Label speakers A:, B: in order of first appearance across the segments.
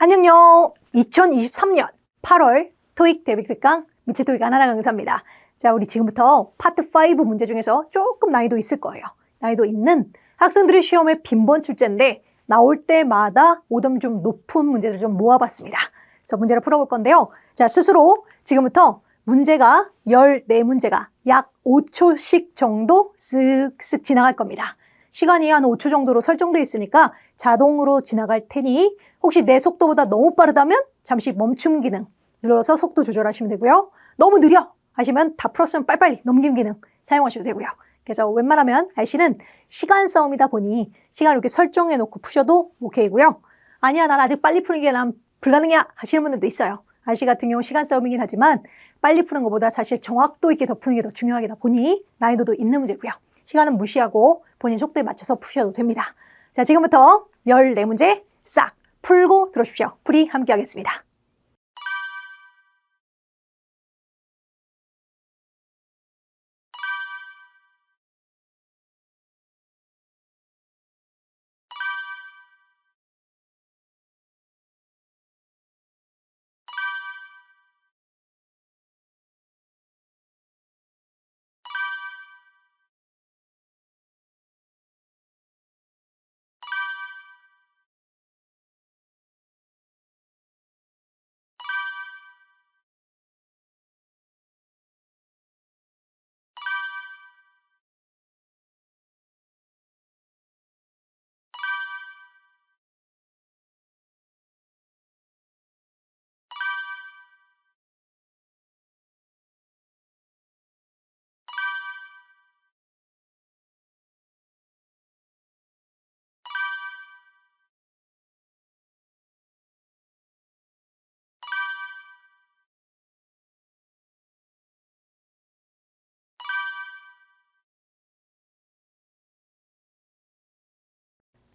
A: 안녕요. 2023년 8월 토익 대입 특강 미치 토익 하나하나 강사입니다. 자, 우리 지금부터 파트 5 문제 중에서 조금 난이도 있을 거예요. 난이도 있는 학생들의 시험의 빈번 출제인데 나올 때마다 오점 좀 높은 문제들 좀 모아봤습니다. 그래서 문제를 풀어볼 건데요. 자, 스스로 지금부터 문제가 14문제가 약 5초씩 정도 쓱쓱 지나갈 겁니다. 시간이 한 5초 정도로 설정되어 있으니까 자동으로 지나갈 테니 혹시 내 속도보다 너무 빠르다면 잠시 멈춤 기능 눌러서 속도 조절하시면 되고요. 너무 느려 하시면 다 풀었으면 빨리빨리 넘김 기능 사용하셔도 되고요. 그래서 웬만하면 RC는 시간 싸움이다 보니 시간을 이렇게 설정해 놓고 푸셔도 오케이고요. 아니야, 난 아직 빨리 푸는 게 난 불가능이야 하시는 분들도 있어요. RC 같은 경우 시간 싸움이긴 하지만 빨리 푸는 것보다 사실 정확도 있게 더 푸는 게 더 중요하다 보니 난이도도 있는 문제고요. 시간은 무시하고 본인 속도에 맞춰서 푸셔도 됩니다. 자, 지금부터 14문제 싹 풀고 들어오십시오. 풀이 함께 하겠습니다.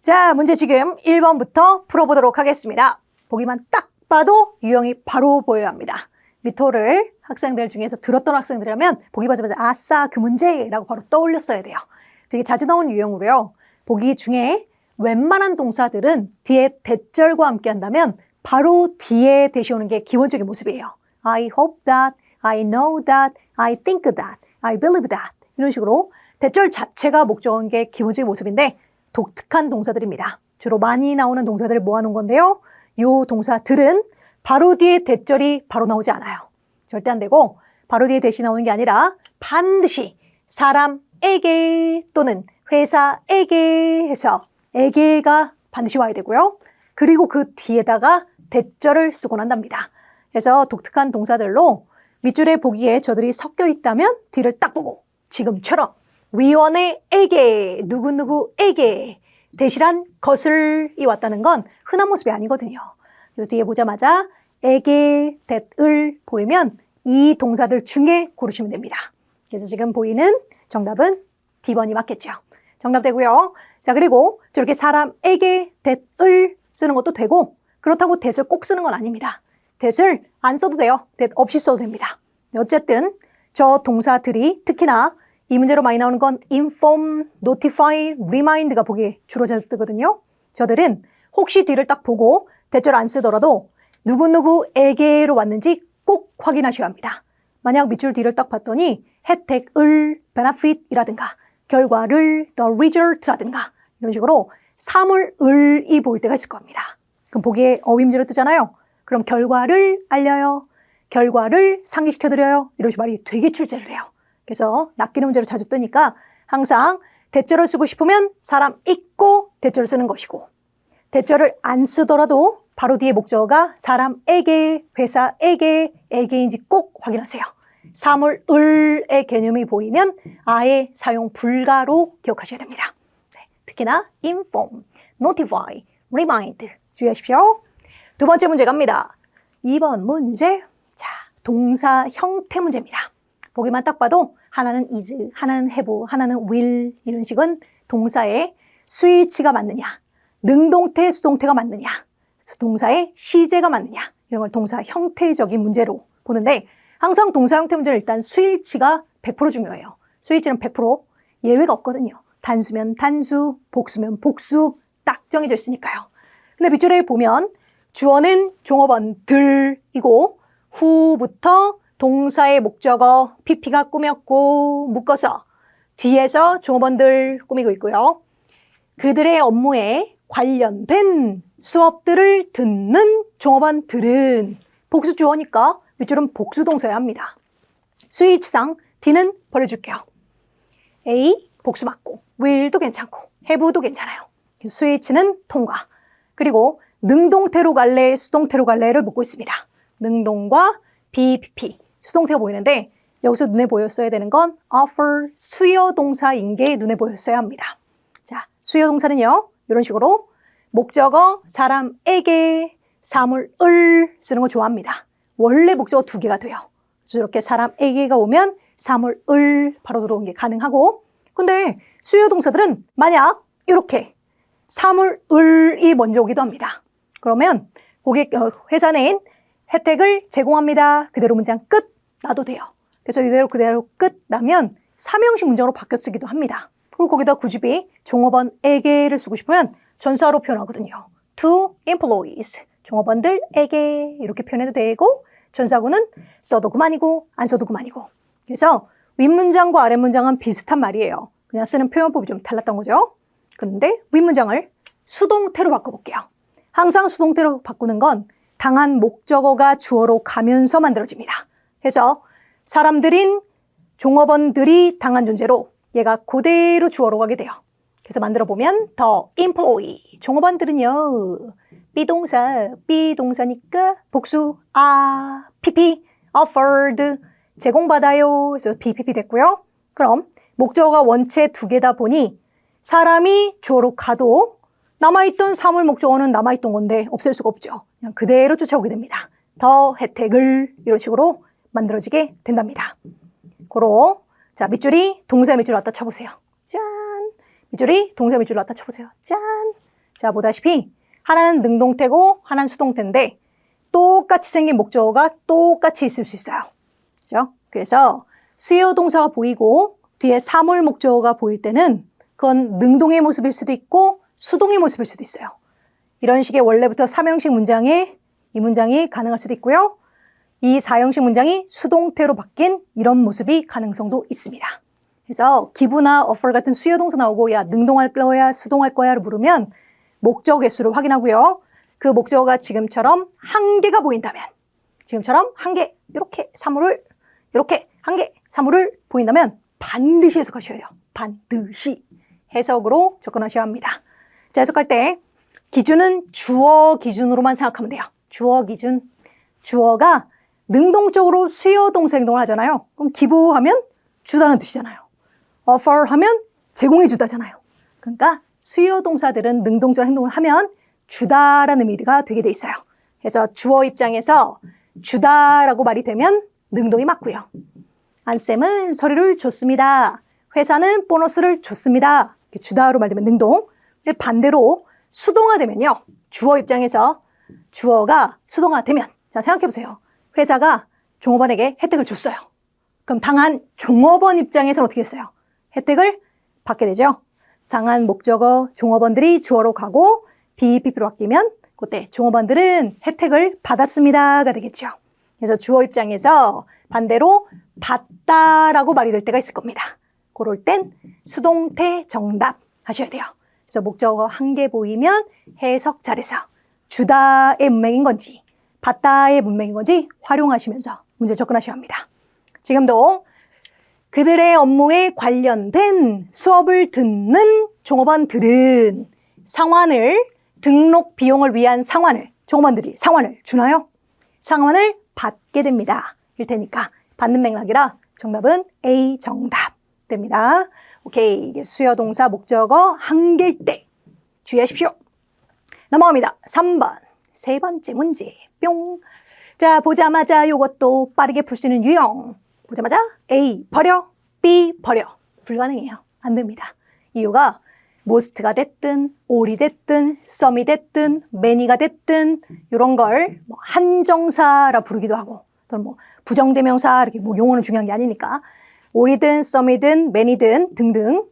A: 자, 문제 지금 1번부터 풀어보도록 하겠습니다. 보기만 딱 봐도 유형이 바로 보여야 합니다. 미토를 학생들 중에서 들었던 학생들이라면 보기 보자마자 아싸 그 문제라고 바로 떠올렸어야 돼요. 되게 자주 나오는 유형으로요. 보기 중에 웬만한 동사들은 뒤에 대절과 함께 한다면 바로 뒤에 대시 오는 게 기본적인 모습이에요. I hope that, I know that, I think that, I believe that 이런 식으로 대절 자체가 목적어인 게 기본적인 모습인데 독특한 동사들입니다. 주로 많이 나오는 동사들을 모아놓은 건데요. 이 동사들은 바로 뒤에 대절이 바로 나오지 않아요. 절대 안 되고 바로 뒤에 대시 나오는 게 아니라 반드시 사람에게 또는 회사에게 해서 에게가 반드시 와야 되고요. 그리고 그 뒤에다가 대절을 쓰곤 한답니다. 그래서 독특한 동사들로 밑줄에 보기에 저들이 섞여 있다면 뒤를 딱 보고 지금처럼 위원회에게 누구누구에게 대시란 것을이 왔다는 건 흔한 모습이 아니거든요. 그래서 뒤에 보자마자 에게, that을 보이면 이 동사들 중에 고르시면 됩니다. 그래서 지금 보이는 정답은 D번이 맞겠죠. 정답 되고요. 자, 그리고 저렇게 사람에게 that을 쓰는 것도 되고 그렇다고 that을 꼭 쓰는 건 아닙니다. that을 안 써도 돼요. that 없이 써도 됩니다. 어쨌든 저 동사들이 특히나 이 문제로 많이 나오는 건 inform, notify, remind가 보기에 주로 자주 뜨거든요. 저들은 혹시 뒤를 딱 보고 대절 안 쓰더라도 누구누구에게로 왔는지 꼭 확인하셔야 합니다. 만약 밑줄 뒤를 딱 봤더니 혜택을, benefit이라든가 결과를, the result라든가 이런 식으로 사물을이 보일 때가 있을 겁니다. 그럼 보기에 어휘문제로 뜨잖아요. 그럼 결과를 알려요. 결과를 상기시켜드려요. 이런 식으로 말이 되게 출제를 해요. 그래서 낚이는 문제로 자주 뜨니까 항상 대절을 쓰고 싶으면 사람 있고 대절을 쓰는 것이고 대절을 안 쓰더라도 바로 뒤에 목적어가 사람에게, 회사에게, 에게인지 꼭 확인하세요. 사물을의 개념이 보이면 아예 사용 불가로 기억하셔야 됩니다. 네, 특히나 inform, notify, remind 주의하십시오. 두 번째 문제 갑니다. 2번 문제. 자, 동사 형태 문제입니다. 보기만 딱 봐도 하나는 is, 하나는 have, 하나는 will 이런 식은 동사의 수위치가 맞느냐, 능동태, 수동태가 맞느냐, 동사의 시제가 맞느냐 이런 걸 동사 형태적인 문제로 보는데 항상 동사 형태 문제는 일단 수일치가 100% 중요해요. 수일치는 100% 예외가 없거든요. 단수면 단수, 복수면 복수 딱 정해져 있으니까요. 근데 밑줄에 보면 주어는 종업원 들이고 후부터 동사의 목적어 PP가 꾸몄고 묶어서 뒤에서 종업원들 꾸미고 있고요. 그들의 업무에 관련된 수업들을 듣는 종업원들은 복수 주어니까 밑줄은 복수 동사여야 합니다. 스위치상 D는 버려줄게요. A 복수 맞고 will도 괜찮고 have도 괜찮아요. 스위치는 통과. 그리고 능동태로 갈래, 수동태로 갈래를 묻고 있습니다. 능동과 BPP, 수동태가 보이는데 여기서 눈에 보였어야 되는 건 offer, 수요동사인 게 눈에 보였어야 합니다. 자, 수요동사는요. 이런 식으로 목적어 사람에게 사물을 쓰는 거 좋아합니다. 원래 목적어 2개가 돼요. 그래서 이렇게 사람에게가 오면 사물을 바로 들어오는 게 가능하고 근데 수요동사들은 만약 이렇게 사물을이 먼저 오기도 합니다. 그러면 회사 내엔 혜택을 제공합니다. 그대로 문장 끝 놔도 돼요. 그래서 이대로 그대로 끝 나면 삼형식 문장으로 바뀌어 쓰기도 합니다. 그리고 거기다 구집이 종업원에게를 쓰고 싶으면 전사로 표현하거든요. To employees, 종업원들에게 이렇게 표현해도 되고 전사구는 써도 그만이고 안 써도 그만이고 그래서 윗문장과 아랫문장은 비슷한 말이에요. 그냥 쓰는 표현법이 좀 달랐던 거죠. 그런데 윗문장을 수동태로 바꿔볼게요. 항상 수동태로 바꾸는 건 당한 목적어가 주어로 가면서 만들어집니다. 그래서 사람들인 종업원들이 당한 존재로 얘가 그대로 주어로 가게 돼요. 그래서 만들어보면 the employee, 종업원들은요. B동사니까 복수 PP, offered, 제공받아요. 그래서 BPP 됐고요. 그럼 목적어가 원체 2개다 보니 사람이 주어로 가도 남아있던 사물 목적어는 남아있던 건데 없앨 수가 없죠. 그냥 그대로 쫓아오게 됩니다. 더 혜택을 이런 식으로 만들어지게 된답니다. 고로 자 밑줄이 동사 밑줄 갖다 쳐보세요. 짠! 밑줄이 동사 밑줄 갖다 쳐보세요. 짠! 자 보다시피 하나는 능동태고 하나는 수동태인데 똑같이 생긴 목적어가 똑같이 있을 수 있어요. 그렇죠? 그래서 수요 동사가 보이고 뒤에 사물 목적어가 보일 때는 그건 능동의 모습일 수도 있고 수동의 모습일 수도 있어요. 이런 식의 원래부터 3형식 문장에 이 문장이 가능할 수도 있고요. 이 4형식 문장이 수동태로 바뀐 이런 모습이 가능성도 있습니다. 그래서 기부나 offer 같은 수요 동사 나오고 야 능동할 거야 수동할 거야를 물으면 목적 개수를 확인하고요. 그 목적어가 지금처럼 한 개가 보인다면 지금처럼 한 개 이렇게 사물을 이렇게 한 개 사물을 보인다면 반드시 해석하셔야 돼요. 반드시 해석으로 접근하셔야 합니다. 자, 해석할 때 기준은 주어 기준으로만 생각하면 돼요. 주어 기준. 주어가 능동적으로 수요 동사 행동을 하잖아요. 그럼 기부하면 주다는 뜻이잖아요. offer 하면 제공해 주다잖아요. 그러니까 수요 동사들은 능동적 행동을 하면 주다라는 의미가 되게 돼 있어요. 그래서 주어 입장에서 주다라고 말이 되면 능동이 맞고요. 안쌤은 서류를 줬습니다. 회사는 보너스를 줬습니다. 주다로 말되면 능동. 반대로 수동화되면요. 주어 입장에서 주어가 수동화되면 자 생각해보세요. 회사가 종업원에게 혜택을 줬어요. 그럼 당한 종업원 입장에서는 어떻게 했어요? 혜택을 받게 되죠. 당한 목적어 종업원들이 주어로 가고 BPP로 바뀌면 그때 종업원들은 혜택을 받았습니다가 되겠죠. 그래서 주어 입장에서 반대로 받다라고 말이 될 때가 있을 겁니다. 그럴 땐 수동태 정답 하셔야 돼요. 그래서 목적어 한 개 보이면 해석 잘해서 주다의 문맥인 건지 받다의 문맥인 건지 활용하시면서 문제 접근하셔야 합니다. 지금도 그들의 업무에 관련된 수업을 듣는 종업원들은 상환을 등록 비용을 위한 상환을 종업원들이 상환을 주나요? 상환을 받게 됩니다. 일 테니까 받는 맥락이라 정답은 A 정답 됩니다. 오케이. 이게 수요동사 목적어 한 개일 때 주의하십시오. 넘어갑니다. 3번. 세 번째 문제. 뿅. 자, 보자마자 이것도 빠르게 풀 수 있는 유형. 보자마자 A 버려, B 버려. 불가능해요. 안 됩니다. 이유가 most가 됐든, all이 됐든, some이 됐든, many가 됐든 이런 걸 뭐 한정사라 부르기도 하고 또는 뭐 부정대명사 이렇게 뭐 용어는 중요한 게 아니니까 all이든, some이든, many든 등등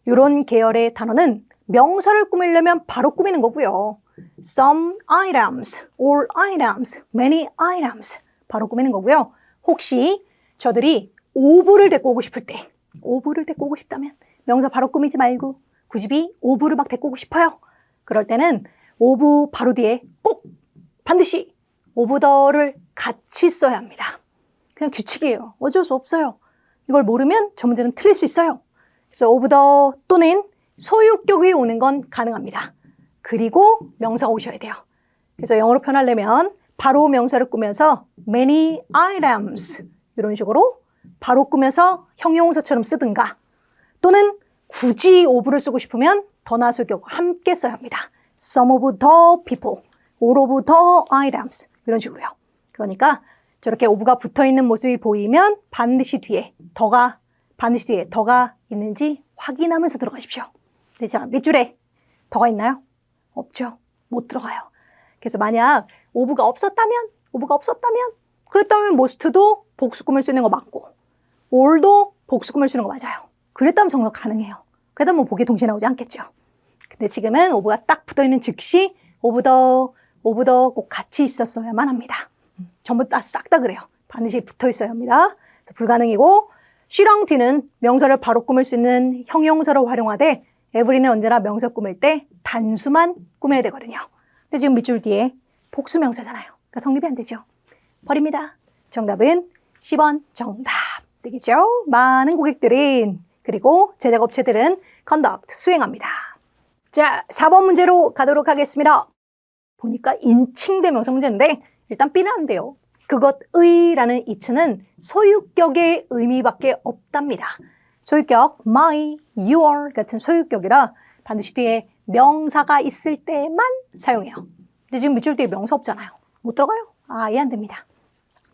A: 이런 계열의 단어는 명사를 꾸미려면 바로 꾸미는 거고요. some items, all items, many items 바로 꾸미는 거고요. 혹시 저들이 오브를 데리고 오고 싶을 때 오브를 데리고 오고 싶다면 명사 바로 꾸미지 말고 굳이 오브를 막 데리고 오고 싶어요. 그럴 때는 오브 바로 뒤에 꼭 반드시 오브 더를 같이 써야 합니다. 그냥 규칙이에요. 어쩔 수 없어요. 이걸 모르면 저 문제는 틀릴 수 있어요. 그래서 오브 더 또는 소유격이 오는 건 가능합니다. 그리고 명사가 오셔야 돼요. 그래서 영어로 표현하려면 바로 명사를 꾸며서 many items 이런 식으로 바로 꾸며서 형용사처럼 쓰든가 또는 굳이 오브를 쓰고 싶으면 더나 소유격 함께 써야 합니다. Some of the people, all of the items 이런 식으로요. 그러니까 저렇게 오브가 붙어있는 모습이 보이면 반드시 뒤에 더가 있는지 확인하면서 들어가십시오. 자, 밑줄에 더가 있나요? 없죠. 못 들어가요. 그래서 만약 오브가 없었다면 그랬다면 most도 복수 꾸밀 수 있는 거 맞고 all도 복수 꾸밀 수 있는 거 맞아요. 그랬다면 정말 가능해요. 그래도 뭐 보기에 동시에 나오지 않겠죠. 근데 지금은 오브가 딱 붙어있는 즉시 오브 더 꼭 같이 있었어야만 합니다. 전부 싹 다 그래요. 반드시 붙어 있어야 합니다. 그래서 불가능이고 she랑 뒤는 명사를 바로 꾸밀 수 있는 형용사로 활용하되 every는 언제나 명사 꾸밀 때 단수만 꾸며야 되거든요. 근데 지금 밑줄 뒤에 복수 명사잖아요. 그러니까 성립이 안 되죠. 버립니다. 정답은 10번 정답 되겠죠? 많은 고객들은 그리고 제작업체들은 conduct 수행합니다. 자, 4번 문제로 가도록 하겠습니다. 보니까 인칭대명사 문제인데 일단 B는 안 돼요. 그것의라는 이츠는 소유격의 의미밖에 없답니다. 소유격 my, your 같은 소유격이라 반드시 뒤에 명사가 있을 때만 사용해요. 근데 지금 밑줄 뒤에 명사 없잖아요. 못 들어가요? 아예 안 됩니다.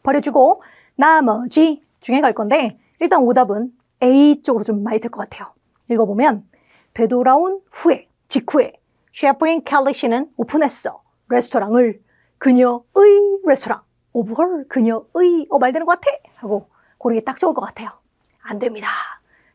A: 버려주고 나머지 중에 갈 건데 일단 오답은 A 쪽으로 좀 많이 들 것 같아요. 읽어보면 되돌아온 후에, 직후에 셰프인 켈리 씨는 오픈했어. 레스토랑을 그녀의 레스토랑. 오브헐 그녀의 말되는 것 같아 하고 고르기 딱 좋을 것 같아요. 안 됩니다.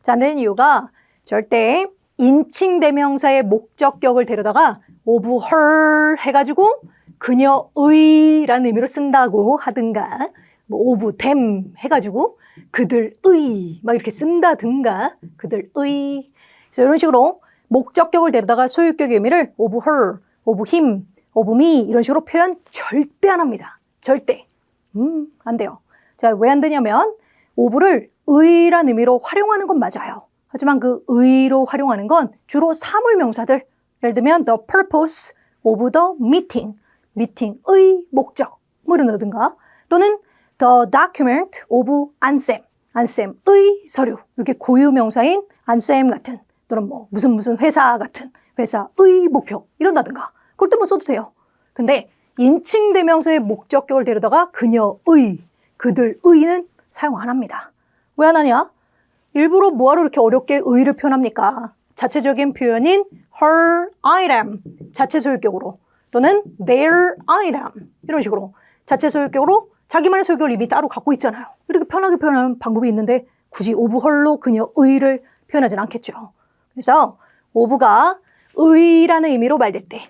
A: 자, 안 되는 이유가 절대 인칭대명사의 목적격을 데려다가 오브헐 해가지고 그녀의라는 의미로 쓴다고 하든가 뭐 오브 댐 해가지고 그들의 막 이렇게 쓴다든가 그들의 그래서 이런 식으로 목적격을 데려다가 소유격의 의미를 오브 her, 오브 him, 오브 me 이런 식으로 표현 절대 안 합니다. 절대. 안 돼요. 자, 왜 안 되냐면 오브를 의란 의미로 활용하는 건 맞아요. 하지만 그 의로 활용하는 건 주로 사물명사들 예를 들면 the purpose of the meeting 미팅의 목적물을 넣든가 또는 the document of 안쌤 안쌤의 서류 이렇게 고유명사인 안쌤 같은 또는 뭐 무슨 회사 같은 회사의 목표 이런다든가 그럴 때만 써도 돼요. 근데 인칭대명사의 목적격을 데려다가 그녀의, 그들의는 사용 안 합니다. 왜 안 하냐? 일부러 뭐하러 이렇게 어렵게 의를 표현합니까? 자체적인 표현인 her item, 자체 소유격으로 또는 their item 이런 식으로 자체 소유격으로 자기만의 소유격을 이미 따로 갖고 있잖아요. 이렇게 편하게 표현하는 방법이 있는데 굳이 of her로 그녀의를 표현하진 않겠죠. 그래서 of가 의라는 의미로 말될 때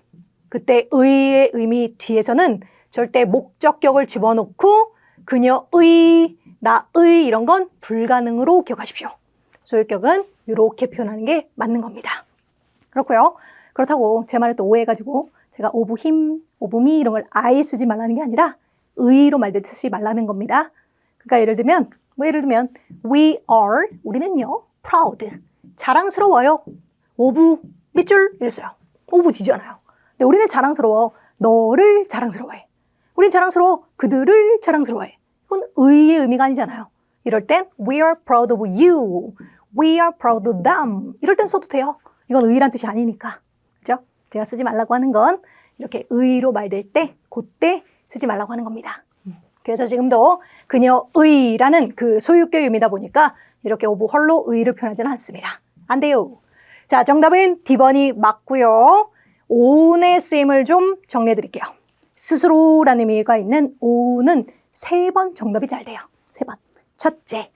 A: 그때 의의 의미 뒤에서는 절대 목적격을 집어넣고 그녀의, 나의 이런 건 불가능으로 기억하십시오. 소유격은 이렇게 표현하는 게 맞는 겁니다. 그렇고요. 그렇다고 제 말을 또 오해해가지고 제가 of him, of me 이런 걸 아예 쓰지 말라는 게 아니라 의로 말듯이 쓰지 말라는 겁니다. 그러니까 예를 들면 we are, 우리는요 proud, 자랑스러워요. of 밑줄 이랬어요. of 뒤잖아요. 근데 우리는 자랑스러워. 너를 자랑스러워해. 우린 자랑스러워. 그들을 자랑스러워해. 이건 의의 의미가 아니잖아요. 이럴 땐 we are proud of you. We are proud of them. 이럴 땐 써도 돼요. 이건 의란 뜻이 아니니까. 그죠? 제가 쓰지 말라고 하는 건 이렇게 의로 말될 때 그때 쓰지 말라고 하는 겁니다. 그래서 지금도 그녀의라는 그 소유격 의미다 보니까 이렇게 of her로 의를 표현하지는 않습니다. 안 돼요. 자, 정답은 D번이 맞고요. own의 쓰임을 좀 정리해 드릴게요. 스스로라는 의미가 있는 own은 3번 정답이 잘 돼요. 3번. 첫째,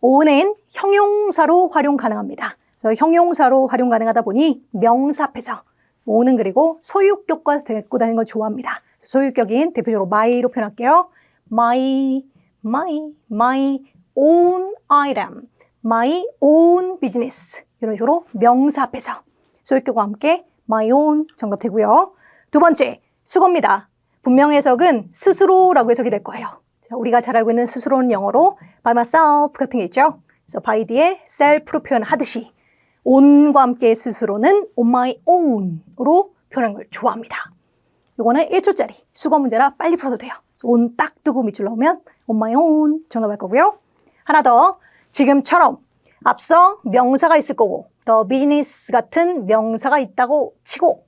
A: own은 형용사로 활용 가능합니다. 그래서 형용사로 활용 가능하다 보니 명사 앞에서 오는 그리고 소유격과 데리고 다니는 걸 좋아합니다. 소유격인 대표적으로 my로 표현할게요. my own item, my own business. 이런 식으로 명사 앞에서 소유격과 함께 my own 정답 되고요. 두 번째, 수거입니다. 분명 해석은 스스로라고 해석이 될 거예요. 자, 우리가 잘 알고 있는 스스로는 영어로 by myself 같은 게 있죠. 그래서 by 뒤에 self로 표현하듯이 on과 함께 스스로는 on my own으로 표현하는 걸 좋아합니다. 이거는 1초짜리 수거 문제라 빨리 풀어도 돼요. on 딱 두고 밑줄 넣으면 on my own 정답할 거고요. 하나 더, 지금처럼 앞서 명사가 있을 거고 the business 같은 명사가 있다고 치고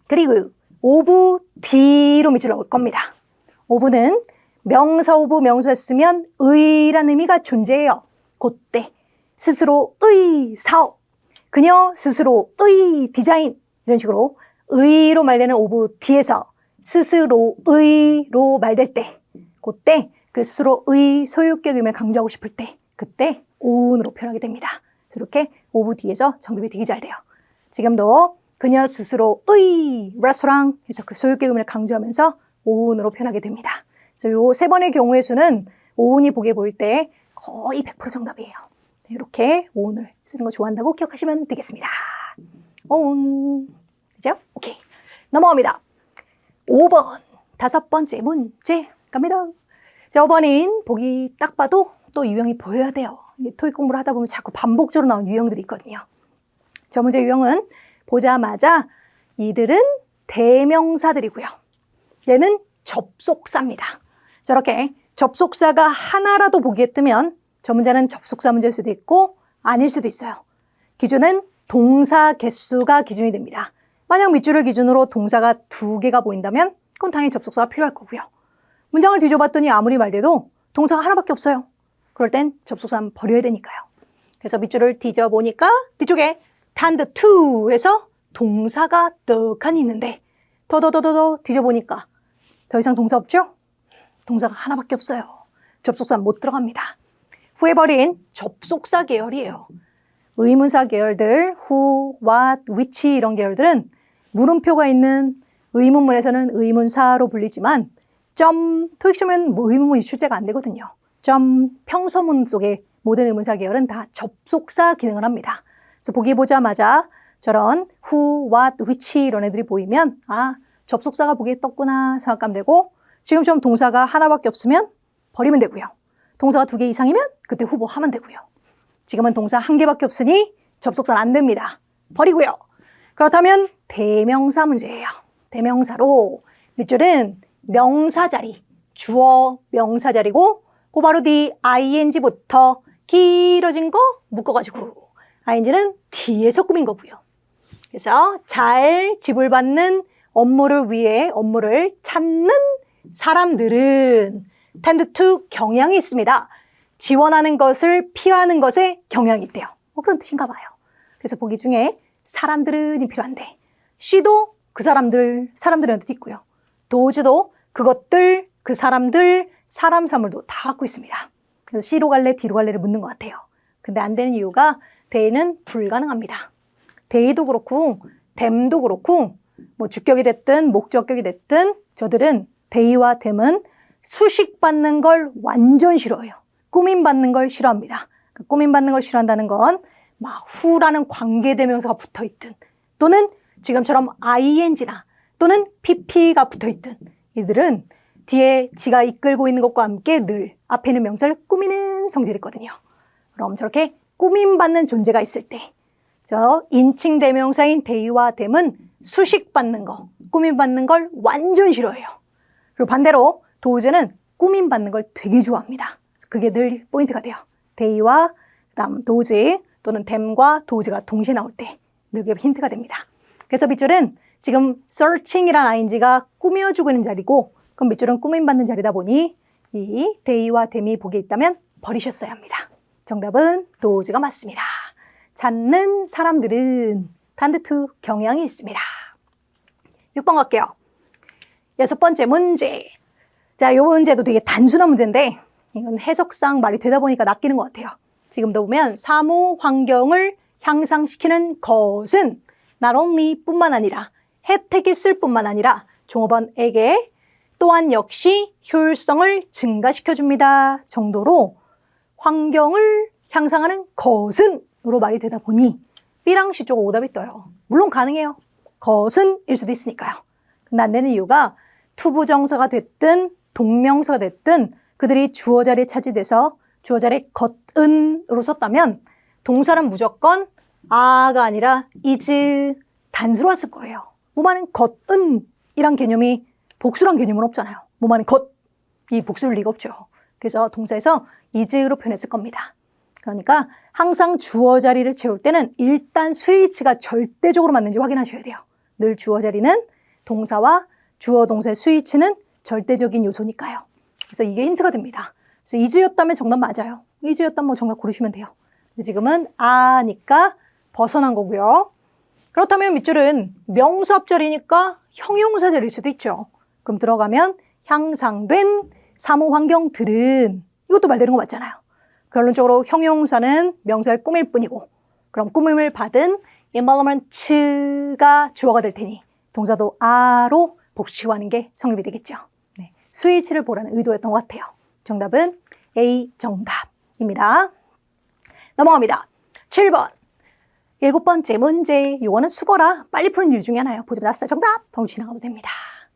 A: 그리고 of D로 밑줄 넣을 겁니다. of는 명사 of 명사였으면 의라는 의미가 존재해요. 그때 스스로의 사업, 그녀 스스로의 디자인 이런 식으로 의로 말되는 of D에서 스스로의로 말될 때 그때 그 스스로의 소유격 의미를 강조하고 싶을 때 그때 own으로 표현하게 됩니다. 이렇게 of D에서 정답이 되게 잘 돼요. 지금도 그녀 스스로의 레스토랑 해서 그 소유격 의미를 강조하면서 own으로 표현하게 됩니다. 그래서 요 세 번의 경우의 수는 own이 보기에 보일 때 거의 100% 정답이에요. 이렇게 own을 쓰는 거 좋아한다고 기억하시면 되겠습니다. own. 그죠? 오케이. 넘어갑니다. 5번. 다섯 번째 문제 갑니다. 자, 5번인 보기 딱 봐도 또 유형이 보여야 돼요. 토익 공부를 하다 보면 자꾸 반복적으로 나오는 유형들이 있거든요. 저 문제 유형은 보자마자 이들은 대명사들이고요. 얘는 접속사입니다. 저렇게 접속사가 하나라도 보기에 뜨면 저 문제는 접속사 문제일 수도 있고 아닐 수도 있어요. 기준은 동사 개수가 기준이 됩니다. 만약 밑줄을 기준으로 동사가 2개가 보인다면 그건 당연히 접속사가 필요할 거고요. 문장을 뒤져봤더니 아무리 말돼도 동사가 하나밖에 없어요. 그럴 땐 접속사는 버려야 되니까요. 그래서 밑줄을 뒤져보니까 뒤쪽에 tend to에서 동사가 떡하니 있는데 더 뒤져보니까 더 이상 동사 없죠? 동사가 하나밖에 없어요. 접속사는 못 들어갑니다. 후에 버린 접속사 계열이에요. 의문사 계열들, who, what, which 이런 계열들은 물음표가 있는 의문문에서는 의문사로 불리지만 토익 시험에는 의문문이 출제가 안 되거든요. 평서문 속의 모든 의문사 계열은 다 접속사 기능을 합니다. 그래서 보기 보자마자 저런 who, what, which 이런 애들이 보이면 아, 접속사가 보기에 떴구나 생각하면 되고 지금처럼 동사가 하나밖에 없으면 버리면 되고요. 동사가 2개 이상이면 그때 후보하면 되고요. 지금은 동사 1개밖에 없으니 접속사는 안 됩니다. 버리고요. 그렇다면 대명사 문제예요. 대명사로 밑줄은 명사 자리, 주어 명사 자리고 그 바로 뒤 ing부터 길어진 거 묶어가지고 ing는 뒤에서 꾸민 거고요. 그래서 잘 지불받는 업무를 위해 업무를 찾는 사람들은 tend to 경향이 있습니다. 지원하는 것을 피하는 것에 경향이 있대요. 그런 뜻인가 봐요. 그래서 보기 중에 사람들은이 필요한데 she도 그 사람들이라는 뜻이 있고요. does도 그것들, 그 사람들, 사람, 사물도 다 갖고 있습니다. 그래서 C로 갈래, D로 갈래를 묻는 것 같아요. 근데 안 되는 이유가 they는 불가능합니다. they도 그렇고 them도 그렇고 뭐 주격이 됐든 목적격이 됐든 저들은 they와 them은 수식받는 걸 완전 싫어해요. 꾸밈받는 걸 싫어합니다. 꾸밈받는 걸 싫어한다는 건 막 who라는 관계대명사가 붙어있든 또는 지금처럼 ing나 또는 pp가 붙어있든 이들은 뒤에 지가 이끌고 있는 것과 함께 늘 앞에 있는 명사를 꾸미는 성질이 있거든요. 그럼 저렇게 꾸밈받는 존재가 있을 때 저 인칭 대명사인 they와 them은 수식받는 거, 꾸밈받는 걸 완전 싫어해요. 그리고 반대로 does는 꾸밈받는 걸 되게 좋아합니다. 그게 늘 포인트가 돼요. they와 그다음 does 또는 them과 dos가 동시에 나올 때 늘 그게 힌트가 됩니다. 그래서 밑줄은 지금 searching이라는 ing가 꾸며주고 있는 자리고 그럼 밑줄은 꾸밈받는 자리다 보니 이 they와 them이 보기에 있다면 버리셨어야 합니다. 정답은 dos가 맞습니다. 찾는 사람들은 tend to 경향이 있습니다. 6번 갈게요. 6번째 문제. 자, 이 문제도 되게 단순한 문제인데 이건 해석상 말이 되다 보니까 낚이는 것 같아요. 지금도 보면 사무 환경을 향상시키는 것은 not only 뿐만 아니라 혜택이 있을 뿐만 아니라 종업원에게 또한 역시 효율성을 증가시켜줍니다 정도로 환경을 향상하는 것은으로 말이 되다 보니 B랑 C 쪽 오답이 떠요. 물론 가능해요. 것은일 수도 있으니까요. 근데 안 되는 이유가 투부정사가 됐든 동명사가 됐든 그들이 주어 자리에 차지돼서 주어 자리에 것은으로 썼다면 동사는 무조건 아가 아니라 is 단수로 왔을 거예요. 뭐만은 것은이란 개념이 복수란 개념은 없잖아요. 뭐만은 것이 복수일 리가 없죠. 그래서 동사에서 is로 표현했을 겁니다. 그러니까 항상 주어 자리를 채울 때는 일단 스위치가 절대적으로 맞는지 확인하셔야 돼요. 늘 주어 자리는 동사와 주어 동사의 스위치는 절대적인 요소니까요. 그래서 이게 힌트가 됩니다. 그래서 is였다면 정답 맞아요. is였다면 뭐 정답 고르시면 돼요. 근데 지금은 아니까 벗어난 거고요. 그렇다면 밑줄은 명사 앞자리니까 형용사 자리일 수도 있죠. 그럼 들어가면 향상된 사무 환경들은 이것도 말되는 거 맞잖아요. 결론적으로 형용사는 명사를 꾸밀 뿐이고 그럼 꾸밈을 받은 environment가 주어가 될 테니 동사도 a로 복수하는 게 성립이 되겠죠. 네. 스위치를 보라는 의도였던 것 같아요. 정답은 A 정답입니다. 넘어갑니다. 7번. 7번째 문제. 이거는 수거라 빨리 푸는 일 중에 하나예요. 보지 마세요. 정답. 바로 지나가도 됩니다.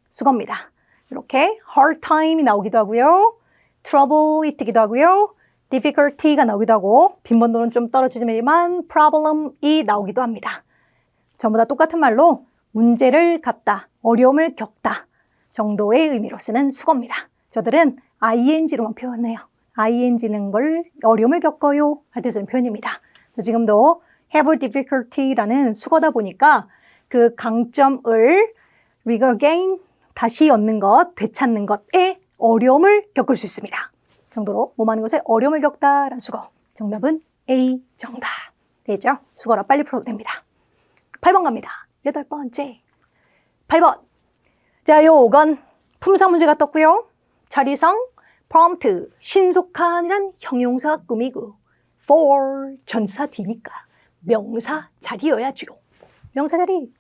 A: 수거입니다. 이렇게 hard time이 나오기도 하고요. trouble이 뜨기도 하고요. difficulty가 나오기도 하고 빈번도는 좀 떨어지지만 problem이 나오기도 합니다. 전부 다 똑같은 말로 문제를 갖다, 어려움을 겪다 정도의 의미로 쓰는 수거입니다. 저들은 ing로만 표현해요. ing는 걸 어려움을 겪어요 할 때 쓰는 표현입니다. 지금도 have difficulty라는 수거다 보니까 그 강점을 regain, 다시 얻는 것, 되찾는 것에 어려움을 겪을 수 있습니다. 정도로 뭐하는 것에 어려움을 겪다라는 수거. 정답은 A 정답. 되죠? 수거라 빨리 풀어도 됩니다. 8번 갑니다. 8번째. 8번. 자, 요건 품사 문제가 떴고요. 자리성, prompt, 신속한이란 형용사가 꾸미고 for, 전사 뒤니까 명사 자리여야죠. 명사 자리.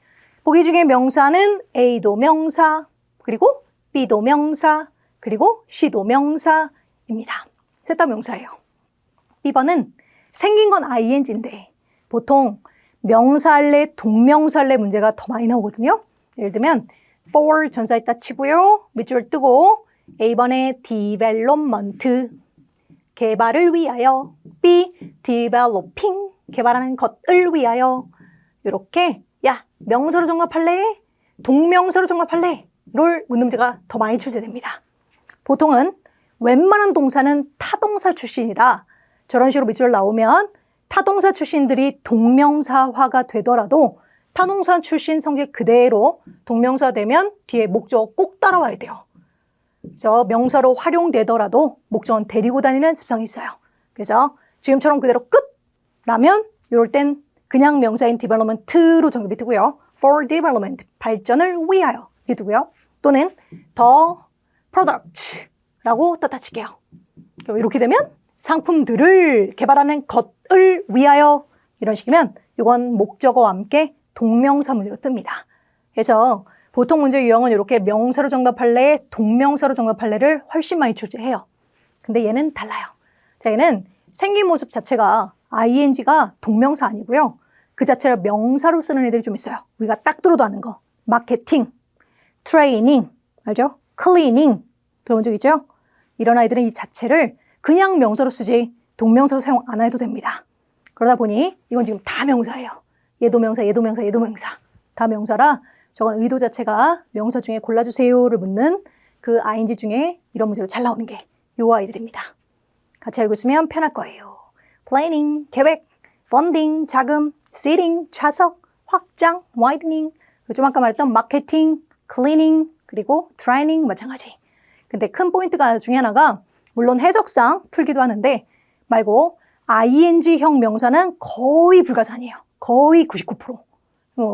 A: 보기 중에 명사는 A도 명사, 그리고 B도 명사, 그리고 C도 명사입니다. 셋 다 명사예요. B번은 생긴 건 ing인데 보통 명사할래, 동명사할래 문제가 더 많이 나오거든요. 예를 들면 for 전사 있다 치고요. 밑줄 뜨고 A번에 development, 개발을 위하여, B, developing, 개발하는 것을 위하여 이렇게 야, 명사로 정답할래? 동명사로 정답할래? 를 묻는 문제가 더 많이 출제됩니다. 보통은 웬만한 동사는 타동사 출신이라 저런 식으로 밑줄 나오면 타동사 출신들이 동명사화가 되더라도 타동사 출신 성질 그대로 동명사 되면 뒤에 목적어 꼭 따라와야 돼요. 저 명사로 활용되더라도 목적어는 데리고 다니는 습성이 있어요. 그래서 지금처럼 그대로 끝 나면 이럴 땐 그냥 명사인 development로 정답이 뜨고요. for development, 발전을 위하여 이렇게 뜨고요. 또는 the product라고 떴다칠게요. 이렇게 되면 상품들을 개발하는 것을 위하여 이런 식이면 이건 목적어와 함께 동명사 문제로 뜹니다. 그래서 보통 문제 유형은 이렇게 명사로 정답할래, 동명사로 정답할래를 훨씬 많이 출제해요. 근데 얘는 달라요. 자, 얘는 생긴 모습 자체가 ing가 동명사 아니고요. 그 자체를 명사로 쓰는 애들이 좀 있어요. 우리가 딱 들어도 아는 거. 마케팅, 트레이닝, 알죠? 클리닝 들어본 적 있죠? 이런 아이들은 이 자체를 그냥 명사로 쓰지 동명사로 사용 안 해도 됩니다. 그러다 보니 이건 지금 다 명사예요. 얘도 명사, 얘도 명사, 얘도 명사. 다 명사라 저건 의도 자체가 명사 중에 골라주세요를 묻는 그 ing 중에 이런 문제로 잘 나오는 게 이 아이들입니다. 같이 알고 있으면 편할 거예요. planning, 계획, funding, 자금, seating, 좌석, 확장, widening, 좀 아까 말했던 마케팅, 클리닝, 그리고 트레이닝 마찬가지. 근데 큰 포인트가 중에 하나가 물론 해석상 풀기도 하는데 말고 ing형 명사는 거의 불가산이에요. 거의 99%.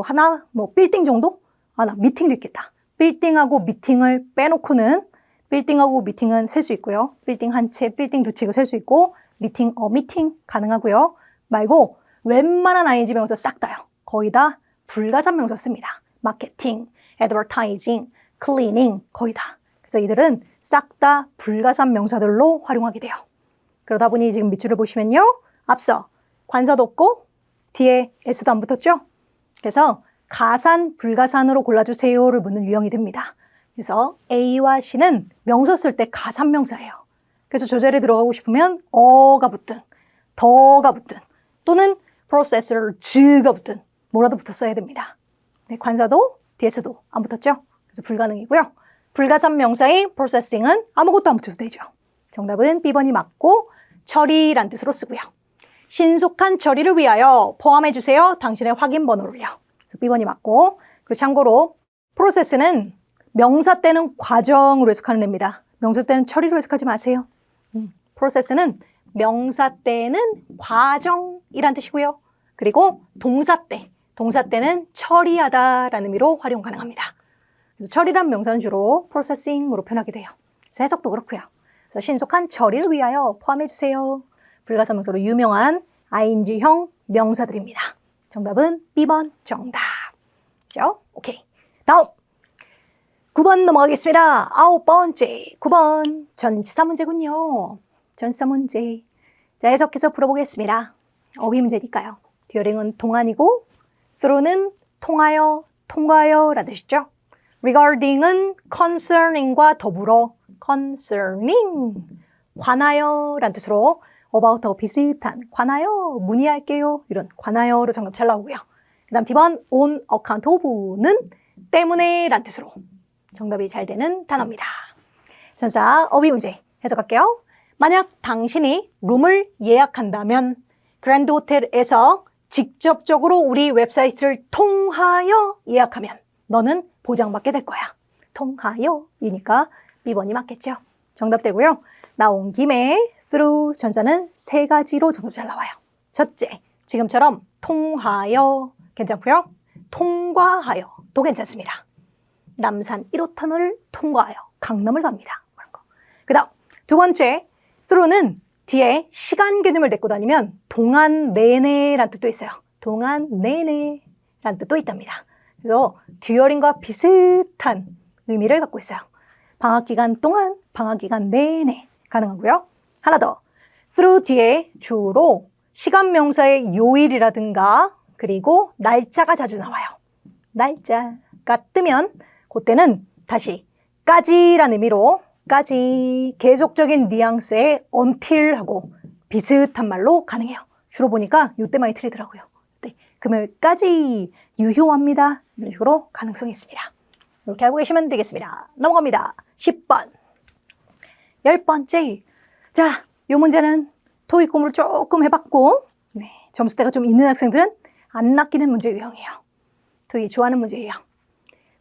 A: 하나 빌딩 정도? 하나 미팅도 있겠다. 빌딩하고 미팅을 빼놓고는 빌딩하고 미팅은 셀 수 있고요. 빌딩 한 채, 빌딩 두 채고 셀 수 있고 미팅, 미팅 가능하고요. 말고 웬만한 ing 명사 싹 다요. 거의 다 불가산 명사 씁니다. 마케팅, advertising, cleaning 거의 다. 그래서 이들은 싹 다 불가산 명사들로 활용하게 돼요. 그러다 보니 지금 밑줄을 보시면요. 앞서 관사도 없고 뒤에 s도 안 붙었죠? 그래서 가산, 불가산으로 골라주세요를 묻는 유형이 됩니다. 그래서 A와 C는 명사 쓸 때 가산 명사예요. 그래서 저 자리에 들어가고 싶으면 어가 붙든 더가 붙든 또는 process를 즈가 붙든 뭐라도 붙어 써야 됩니다. 네, 관사도 DS도 안 붙었죠? 그래서 불가능이고요. 불가산 명사인 processing은 아무것도 안 붙여도 되죠. 정답은 B번이 맞고 처리란 뜻으로 쓰고요. 신속한 처리를 위하여 포함해주세요. 당신의 확인 번호를요. 그래서 B번이 맞고 그리고 참고로 process는 명사 때는 과정으로 해석하는 애입니다. 명사 때는 처리로 해석하지 마세요. process는 명사 때는 과정이란 뜻이고요. 그리고 동사 때는 처리하다라는 의미로 활용 가능합니다. 그래서 처리란 명사는 주로 processing으로 표현하게 돼요. 그래서 해석도 그렇고요. 그래서 신속한 처리를 위하여 포함해주세요. 불가산 명사로 유명한 ing형 명사들입니다. 정답은 B번 정답. 그죠? 오케이. 다음 9번 넘어가겠습니다. 9번째 9번 전치사 문제군요. 전치사 문제. 자, 해석해서 풀어보겠습니다. 어휘 문제니까요. 듀어링은 동안이고 through는 통하여, 통과하여 라는 뜻이죠. regarding은 concerning과 더불어 concerning, 관하여 라는 뜻으로 about하고 비슷한 관하여, 문의할게요 이런 관하여로 정답 잘 나오고요. 그 다음 D번 on account of는 때문에 라는 뜻으로 정답이 잘 되는 단어입니다. 전사 어휘 문제 해석할게요. 만약 당신이 룸을 예약한다면 그랜드 호텔에서 직접적으로 우리 웨브사이트를 통하여 예약하면 너는 보장받게 될 거야. 통하여이니까 B번이 맞겠죠. 정답 되고요. 나온 김에 through 전사는 세 가지로 정답 잘 나와요. 첫째, 지금처럼 통하여 괜찮고요. 통과하여도 괜찮습니다. 남산 1호 터널을 통과하여 강남을 갑니다. 그 다음 두 번째, through는 뒤에 시간 개념을 데리고 다니면 동안 내내라는 뜻도 있어요. 동안 내내라는 뜻도 있답니다. 그래서 듀어링과 비슷한 의미를 갖고 있어요. 방학 기간 동안, 방학 기간 내내 가능하고요. 하나 더, through 뒤에 주로 시간 명사의 요일이라든가 그리고 날짜가 자주 나와요. 날짜가 뜨면 그때는 다시 까지라는 의미로 까지 계속적인 뉘앙스의 until하고 비슷한 말로 가능해요. 주로 보니까 이때 많이 틀리더라고요. 네, 금요일까지 유효합니다. 이런 식으로 가능성이 있습니다. 이렇게 알고 계시면 되겠습니다. 넘어갑니다. 10번. 10번째. 자, 이 문제는 토익 공부를 조금 해봤고 네, 점수대가 좀 있는 학생들은 안 낚이는 문제 유형이에요. 토익이 좋아하는 문제예요.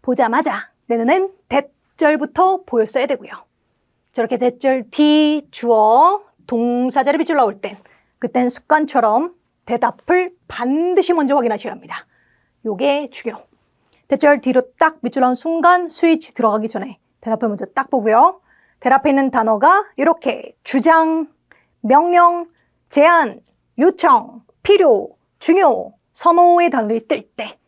A: 보자마자 내 눈엔 대절부터 보였어야 되고요. 저렇게 대절 뒤 주어 동사자를 빗줄 나올 땐 그땐 습관처럼 대답을 반드시 먼저 확인하셔야 합니다. 요게 중요. 대절 뒤로 딱 밑줄 나온 순간 스위치 들어가기 전에 대답을 먼저 딱 보고요. 대답에 있는 단어가 이렇게 주장, 명령, 제안, 요청, 필요, 중요, 선호의 단어들이 뜰 때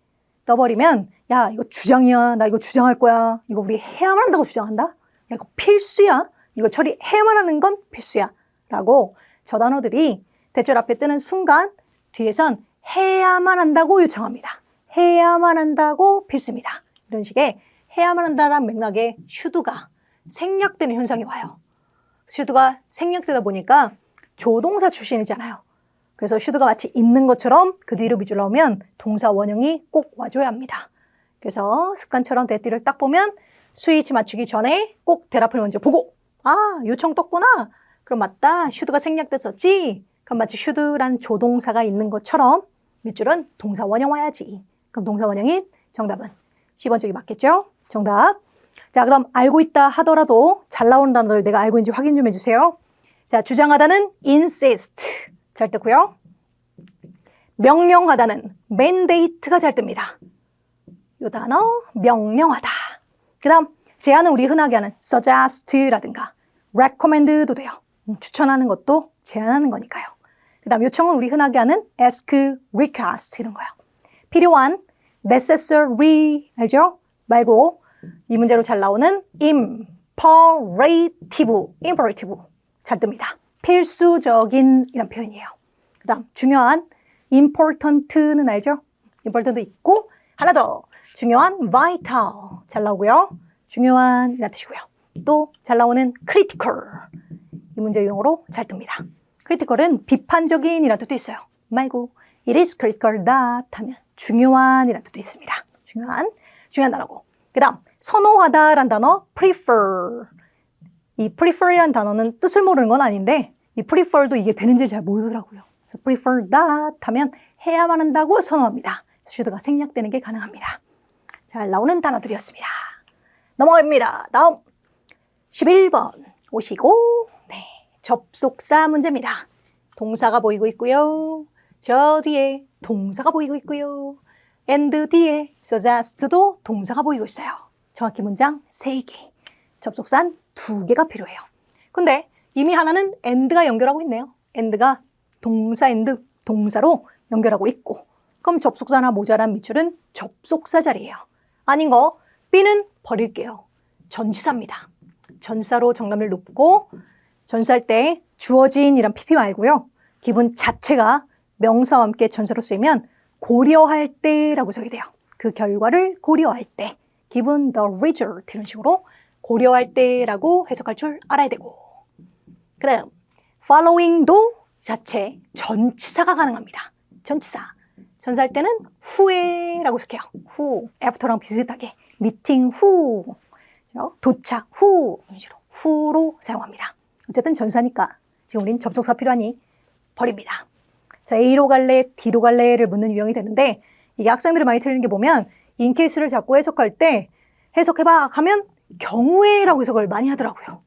A: 떠버리면 야 이거 주장이야. 나 이거 주장할 거야. 이거 우리 해야만 한다고 주장한다? 야 이거 필수야. 이거 처리해야만 하는 건 필수야. 라고 저 단어들이 대절 앞에 뜨는 순간 뒤에선 해야만 한다고 요청합니다. 해야만 한다고 필수입니다. 이런 식의 해야만 한다는 맥락에 should가 생략되는 현상이 와요. should가 생략되다 보니까 조동사 출신이잖아요. 그래서 should가 마치 있는 것처럼 그 뒤로 밑줄 나오면 동사 원형이 꼭 와줘야 합니다. 그래서 습관처럼 대띠를 딱 보면 스위치 맞추기 전에 꼭 대답을 먼저 보고 아 요청 떴구나. 그럼 맞다. should가 생략됐었지. 그럼 마치 should란 조동사가 있는 것처럼 밑줄은 동사 원형 와야지. 그럼 동사 원형인 정답은 10번 쪽이 맞겠죠? 정답. 자 그럼 알고 있다 하더라도 잘 나오는 단어들 내가 알고 있는지 확인 좀 해주세요. 자 주장하다는 insist 잘 뜨고요. 명령하다는 mandate가 잘 뜹니다. 요 단어 명령하다. 그 다음 제안은 우리 흔하게 하는 suggest라든가 recommend도 돼요. 추천하는 것도 제안하는 거니까요. 그 다음 요청은 우리 흔하게 하는 ask, request 이런 거요. 필요한 necessary 알죠? 말고 이 문제로 잘 나오는 imperative 잘 뜹니다. 필수적인 이란 표현이에요. 그 다음 중요한 important는 알죠? important 있고 하나 더 중요한 vital 잘 나오고요. 중요한 이란 뜻이고요. 또 잘 나오는 critical 이 문제 유형으로 잘 뜹니다. critical은 비판적인 이란 뜻도 있어요. 말고 it is critical that 하면 중요한 이란 뜻도 있습니다. 중요한 단어고 그 다음 선호하다란 단어 prefer 이 prefer이라는 단어는 뜻을 모르는 건 아닌데 이 prefer도 이게 되는지를 잘 모르더라고요. 그래서 prefer that 하면 해야만 한다고 선호합니다. 슈드가 생략되는 게 가능합니다. 잘 나오는 단어들이었습니다. 넘어갑니다. 다음 11번 오시고 네, 접속사 문제입니다. 동사가 보이고 있고요. 저 뒤에 동사가 보이고 있고요. and 뒤에 suggest도 동사가 보이고 있어요. 정확히 문장 3개, 접속사는 2개가 필요해요. 근데 이미 하나는 and가 연결하고 있네요. and가 동사 and 동사로 연결하고 있고 그럼 접속사나 모자란 밑줄은 접속사 자리예요. 아닌 거 B는 버릴게요. 전치사입니다. 전치사로 정답을 놓고 전치사할 때 주어진 이란 PP 말고요. 기분 자체가 명사와 함께 전치사로 쓰이면 고려할 때라고 써야 돼요. 그 결과를 고려할 때 기분 the result 이런 식으로 고려할 때라고 해석할 줄 알아야 되고 그다음 following도 자체 전치사가 가능합니다. 전치사. 전치사할 때는 후에라고 쓸게요. 후, after랑 비슷하게 미팅 후, 도착 후 이런 식으로 후로 사용합니다. 어쨌든 전치사니까 지금 우린 접속사 필요하니 버립니다. 자, A로 갈래, D로 갈래를 묻는 유형이 되는데 이게 학생들이 많이 틀리는 게 보면 인케이스를 자꾸 해석할 때 해석해봐 하면 경우에라고 해석을 많이 하더라고요.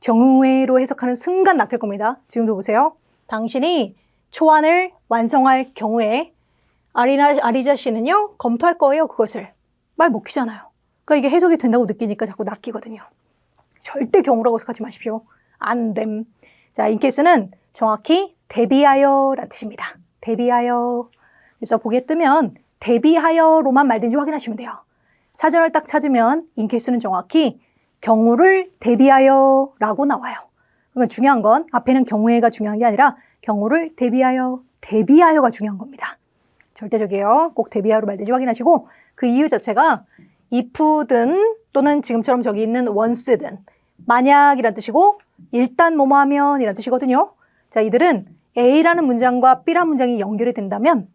A: 경우에로 해석하는 순간 낚일 겁니다. 지금도 보세요. 당신이 초안을 완성할 경우에 아리자 씨는요 검토할 거예요. 그것을 말 못 키잖아요. 그러니까 이게 해석이 된다고 느끼니까 자꾸 낚이거든요. 절대 경우라고 해석하지 마십시오. 안 됨. 자, 인케이스는 정확히 대비하여라는 뜻입니다. 대비하여. 그래서 보기에 뜨면 대비하여로만 말든지 확인하시면 돼요. 사전을 딱 찾으면 인케이스는 정확히 경우를 대비하여라고 나와요. 그러니까 중요한 건 앞에는 경우에가 중요한 게 아니라 경우를 대비하여가 중요한 겁니다. 절대적이에요. 꼭 대비하여로 말든지 확인하시고 그 이유 자체가 if든 또는 지금처럼 저기 있는 once든 만약이란 뜻이고 일단 뭐뭐 하면 이란 뜻이거든요. 자, 이들은 A라는 문장과 B라는 문장이 연결이 된다면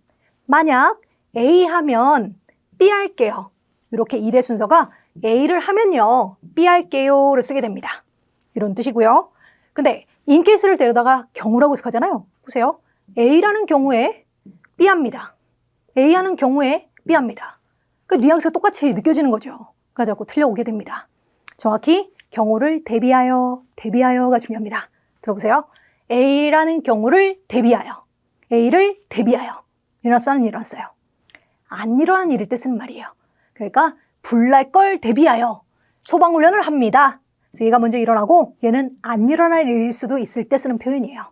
A: 만약 A 하면 B 할게요. 이렇게 일의 순서가 A를 하면요 B 할게요를 쓰게 됩니다. 이런 뜻이고요. 근데 인케이스를 데려다가 경우라고 해석하잖아요. 보세요. A라는 경우에 B 합니다. A 하는 경우에 B 합니다. 그 뉘앙스가 똑같이 느껴지는 거죠. 그러니까 자꾸 틀려오게 됩니다. 정확히 경우를 대비하여가 중요합니다. 들어보세요. A라는 경우를 대비하여, A를 대비하여 일어났어요. 안 일어난 일일 때 쓰는 말이에요. 그러니까 불날 걸 대비하여 소방훈련을 합니다. 그래서 얘가 먼저 일어나고 얘는 안 일어날 일일 수도 있을 때 쓰는 표현이에요.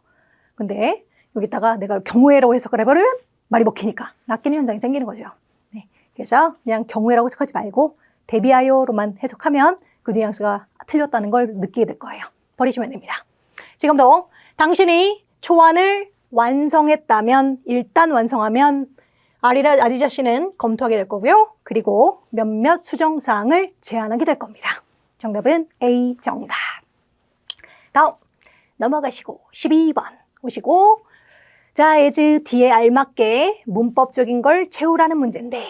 A: 근데 여기다가 내가 경우에라고 해석을 해버리면 말이 먹히니까 낚이는 현상이 생기는 거죠. 네. 그래서 그냥 경우에라고 해석하지 말고 대비하여로만 해석하면 그 뉘앙스가 틀렸다는 걸 느끼게 될 거예요. 버리시면 됩니다. 지금도 당신이 초안을 완성했다면 일단 완성하면 아리자 씨는 검토하게 될 거고요. 그리고 몇몇 수정사항을 제안하게 될 겁니다. 정답은 A 정답. 다음 넘어가시고 12번 오시고 자, as 뒤에 알맞게 문법적인 걸 채우라는 문제인데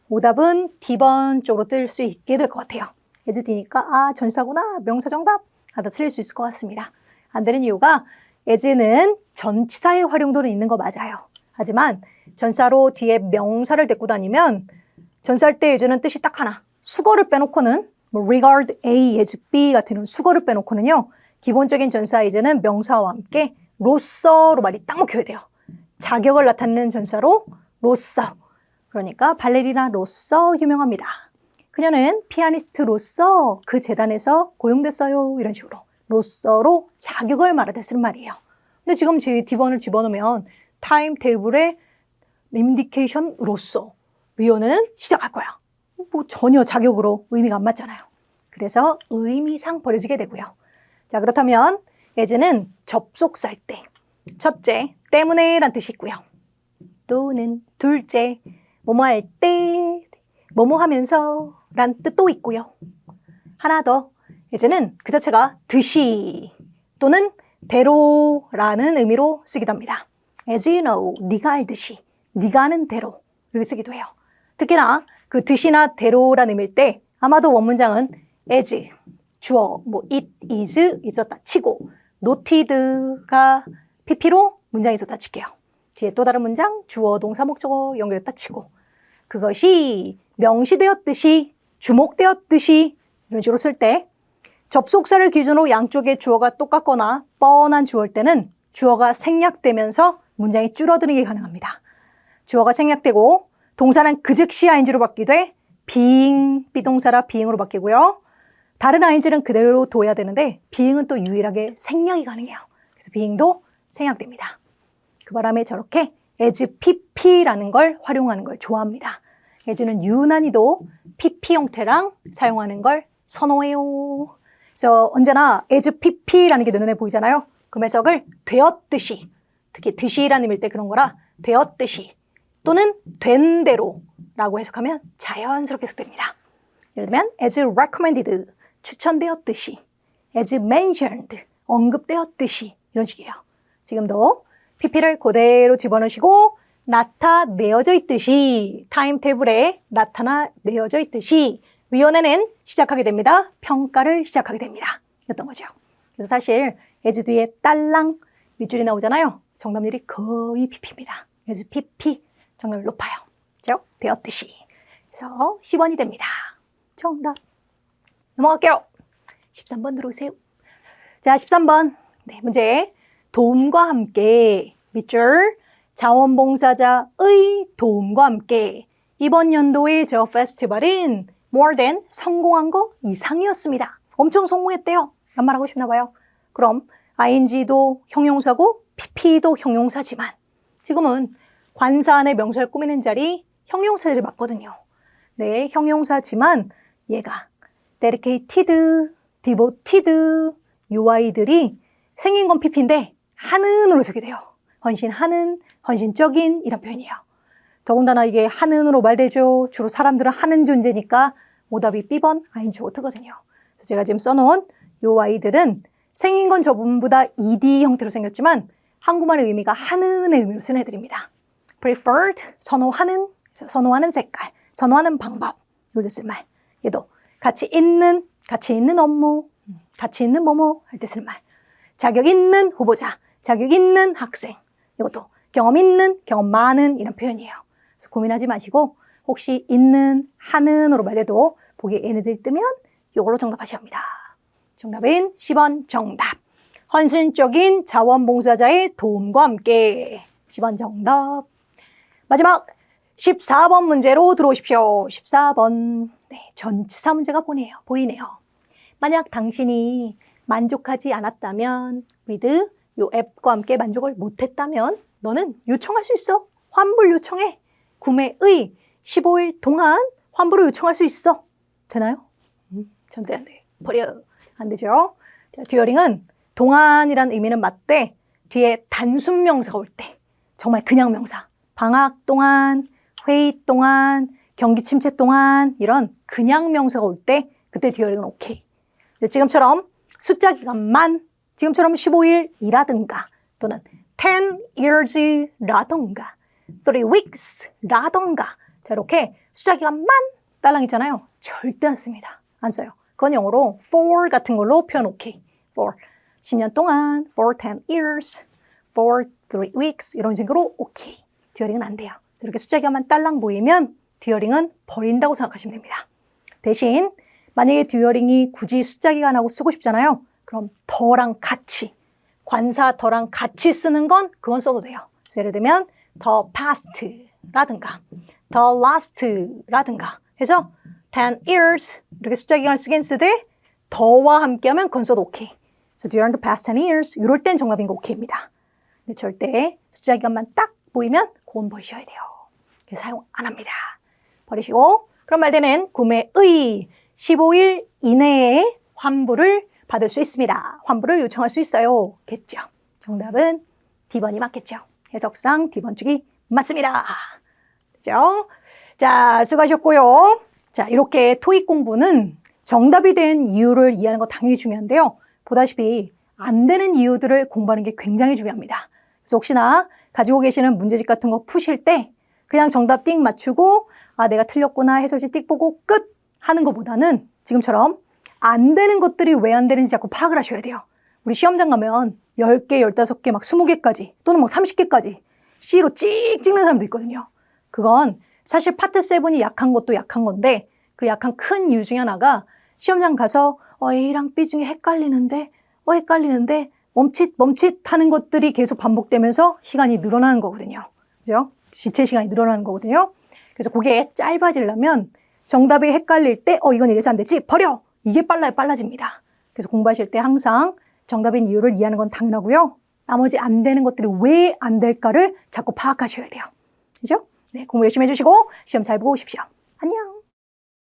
A: 오답은 D번 쪽으로 뜰 수 있게 될 것 같아요. as 뒤니까 아 전치사구나 명사 정답 하다 틀릴 수 있을 것 같습니다. 안 되는 이유가 as는 전치사의 활용도는 있는 거 맞아요. 하지만 전치사로 뒤에 명사를 데리고 다니면 전치사할 때 as는 뜻이 딱 하나. 수거를 빼놓고는 뭐 regard A as B 같은 이런 수거를 빼놓고는요. 기본적인 전치사 as는 명사와 함께 로서로 말이 딱 먹혀야 돼요. 자격을 나타내는 전치사로 로서. 그러니까 발레리나로서 유명합니다. 그녀는 피아니스트로서 그 재단에서 고용됐어요. 이런 식으로 로서로 자격을 말하다 쓰는 말이에요. 근데 지금 D번을 집어넣으면 타임 테이블에 인디케이션으로서 위원은 시작할 거야. 뭐 전혀 자격으로 의미가 안 맞잖아요. 그래서 의미상 버려지게 되고요. 자, 그렇다면 as는 접속사일 때 첫째, 때문에 란 뜻이 있고요. 또는 둘째, 뭐뭐 할 때, 뭐뭐 하면서 란 뜻도 있고요. 하나 더, as는 그 자체가 듯이 또는 대로라는 의미로 쓰기도 합니다. As you know, 네가 알듯이, 네가 아는 대로 이렇게 쓰기도 해요. 특히나 그 듯이나 대로라는 의미일 때 아마도 원문장은 as, 주어, 뭐 it is 있었다 치고 noted가 pp로 문장이 있었다 칠게요. 뒤에 또 다른 문장 주어, 동사, 목적어 연결했다 치고 그것이 명시되었듯이, 주목되었듯이 이런 식으로 쓸 때 접속사를 기준으로 양쪽의 주어가 똑같거나 뻔한 주어일 때는 주어가 생략되면서 문장이 줄어드는 게 가능합니다. 주어가 생략되고 동사는 그 즉시 ing로 바뀌되 being, 비동사라 being으로 바뀌고요. 다른 ing는 그대로 둬야 되는데 being은 또 유일하게 생략이 가능해요. 그래서 being도 생략됩니다. 그 바람에 저렇게 as pp라는 걸 활용하는 걸 좋아합니다. as는 유난히도 pp 형태랑 사용하는 걸 선호해요. 그래서 언제나 as pp라는 게 눈에 보이잖아요. 그 해석을 되었듯이, 특히 듯이라는 의미일 때 그런 거라 되었듯이 또는 된 대로라고 해석하면 자연스럽게 해석됩니다. 예를 들면 as recommended, 추천되었듯이, as mentioned, 언급되었듯이 이런 식이에요. 지금도 pp를 그대로 집어넣으시고 나타내어져 있듯이, 타임테이블에 나타내어져 있듯이 위원회는 시작하게 됩니다. 평가를 시작하게 됩니다. 였던 거죠. 그래서 사실 as 뒤에 딸랑 밑줄이 나오잖아요. 정답률이 거의 pp입니다. as pp 정답률 높아요. 그렇죠? 되었듯이. 그래서 10원이 됩니다. 정답. 넘어갈게요. 13번 들어오세요. 자, 13번. 네, 문제. 도움과 함께 밑줄 자원봉사자의 도움과 함께 이번 연도의 저 페스티벌은 more than 성공한 거 이상이었습니다. 엄청 성공했대요. 란 말하고 싶나 봐요. 그럼 ing도 형용사고 pp도 형용사지만 지금은 관사 안에 명사를 꾸미는 자리 형용사들이 맞거든요. 네, 형용사지만 얘가 dedicated, devoted, ui들이 생긴 건 pp인데 하는으로 쓰게 돼요. 헌신하는, 헌신적인 이런 표현이에요. 더군다나 이게 하는으로 말되죠. 주로 사람들은 하는 존재니까 오답이 B번, ing가 오거든요. 그래서 제가 지금 써놓은 요 아이들은 생긴 건 전부 다 ed 형태로 생겼지만 한국말의 의미가 하는의 의미로 쓴 애들입니다. preferred, 선호하는, 선호하는 색깔, 선호하는 방법, 이럴 때 쓸 말. 얘도 가치 있는 업무, 가치 있는 뭐뭐 할 때 쓸 말. 자격 있는 후보자, 자격 있는 학생. 이것도 경험 있는, 경험 많은 이런 표현이에요. 그래서 고민하지 마시고 혹시 있는, 하는으로 말해도 보기에 얘네들이 뜨면 이걸로 정답하셔야 합니다. 정답은 10번 정답. 헌신적인 자원봉사자의 도움과 함께 10번 정답. 마지막 14번 문제로 들어오십시오. 14번. 네, 전치사 문제가 보이네요. 만약 당신이 만족하지 않았다면 with 요 앱과 함께 만족을 못했다면 너는 요청할 수 있어. 환불 요청해. 구매의 15일 동안 환불을 요청할 수 있어. 되나요? 전대 안 돼. 버려. 안 되죠. 자, 듀어링은 동안이란 의미는 맞되 뒤에 단순 명사가 올 때 정말 그냥 명사. 방학 동안, 회의 동안, 경기 침체 동안 이런 그냥 명사가 올 때 그때 듀어링은 오케이. 지금처럼 숫자 기간만 지금처럼 15일이라든가 또는 10 years라든가 3 weeks라든가 자 이렇게 숫자 기간만 딸랑 있잖아요. 절대 안 씁니다. 안 써요. 그건 영어로 for 같은 걸로 표현 오케이. for 10년 동안, for 10 years, for 3 weeks 이런 식으로 오케이. 듀어링은 안 돼요. 이렇게 숫자 기간만 딸랑 보이면 듀어링은 버린다고 생각하시면 됩니다. 대신 만약에 듀어링이 굳이 숫자 기간하고 쓰고 싶잖아요. 그럼 더랑 같이, 관사 더랑 같이 쓰는 건 그건 써도 돼요. 그래서 예를 들면 the past라든가 the last라든가 해서 10 years 이렇게 숫자 기간을 쓰긴 쓰되 더와 함께하면 그건 써도 오케이. So during the past 10 years 이럴 땐 정답인 거 오케이입니다. 근데 절대 숫자 기간만 딱 보이면 그건 버리셔야 돼요. 그래서 사용 안 합니다. 버리시고 그런 말되는 구매의 15일 이내에 환불을 받을 수 있습니다. 환불을 요청할 수 있어요. 겠죠. 정답은 D번이 맞겠죠. 해석상 D번 쪽이 맞습니다. 그죠? 자, 수고하셨고요. 자, 이렇게 토익 공부는 정답이 된 이유를 이해하는 거 당연히 중요한데요. 보다시피 안 되는 이유들을 공부하는 게 굉장히 중요합니다. 그래서 혹시나 가지고 계시는 문제집 같은 거 푸실 때 그냥 정답 띡 맞추고 아, 내가 틀렸구나 해설지 띡 보고 끝 하는 것보다는 지금처럼 안 되는 것들이 왜 안 되는지 자꾸 파악을 하셔야 돼요. 우리 시험장 가면 10개, 15개, 막 20개까지 또는 뭐 30개까지 C로 찍 찍는 사람도 있거든요. 그건 사실 파트 7이 약한 것도 약한 건데 그 약한 큰 이유 중에 하나가 시험장 가서 A랑 B 중에 헷갈리는데 멈칫 하는 것들이 계속 반복되면서 시간이 늘어나는 거거든요. 그죠? 지체 시간이 늘어나는 거거든요. 그래서 그게 짧아지려면 정답이 헷갈릴 때 이건 이래서 안 되지 버려! 이게 빨라집니다. 그래서 공부하실 때 항상 정답인 이유를 이해하는 건 당연하고요. 나머지 안 되는 것들이 왜 안 될까를 자꾸 파악하셔야 돼요. 그죠? 네, 공부 열심히 해주시고 시험 잘 보고 오십시오. 안녕!